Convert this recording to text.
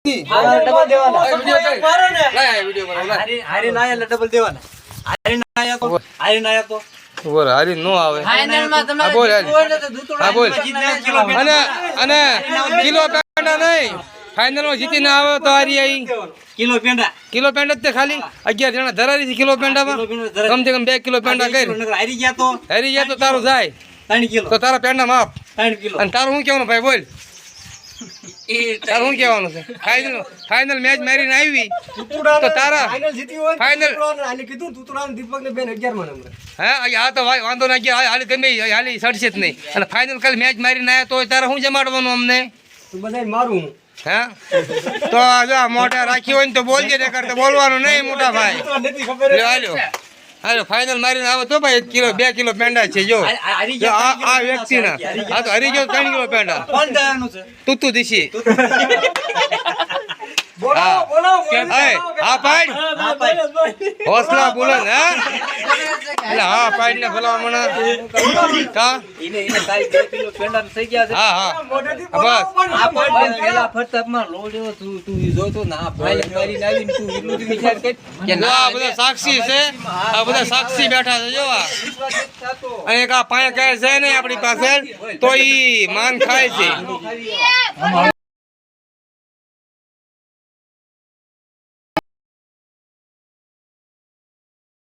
double देवाना video करो हरी नाया डबल देवाना हरी नाया को બોલ હારી નો આવે ફાઇનલ માં તમે બોલ હા બોલ અને કિલો પેંડા નહીં ફાઇનલ માં જીતીને આવે તો હારી આવી કિલો પેંડા જ તે ખાલી 11 જણા ધરારી છે કિલો પેંડામાં કમસે કમ 2 કિલો પેંડા કરી હારી ગયા તો તારું જાય 3 કિલો તો તારા પેંડા માપ 3 કિલો અને તારું શું કહેવાનું ભાઈ બોલ તારું શું કહેવાનું છે ફાઇનલ મેચ મારીને આવી તો તારા ફાઇનલ કીધું તુતુડા દીપક ને બેન 11 માં નંબર હા આ તો ભાઈ વાંધો ના ગયા હાલી ગમે હાલી સડશે જ નહીં અને ફાઇનલ કાલે મેચ મારીને આવ્યા તો તારા શું જમાડવાનું અમને બધા મારું હા તો જો મોટા રાખી હોય ને તો બોલજે ને કરતા બોલવાનું નહીં મોટા ભાઈ હાલો હાલો ફાઇનલ મારીને આવો તો ભાઈ 1 કિલો 2 કિલો પેંડા છે જો આ વ્યક્તિના આ તો હરી ગયો 3 કિલો પેંડા કોણ જવાનું છે તું દીશી હા પાડ હોસલા બોલન હા એટલે હા પાડ ને ભલા મને કા એને તારી 2 કિલો પેંડા થઈ ગયા છે હા બસ આ પાડ પેલા ફટકમાં લોડ્યો તું જોતો ના ભાઈ મારી આવીને તું એટલું જ વિચાર કર કે ના આ બધા સાક્ષી છે આ બધા સાક્ષી બેઠા છે જો અને એક આ પાયા કહે છે ને આપણી પાસે તો ઈ માન ખાય છે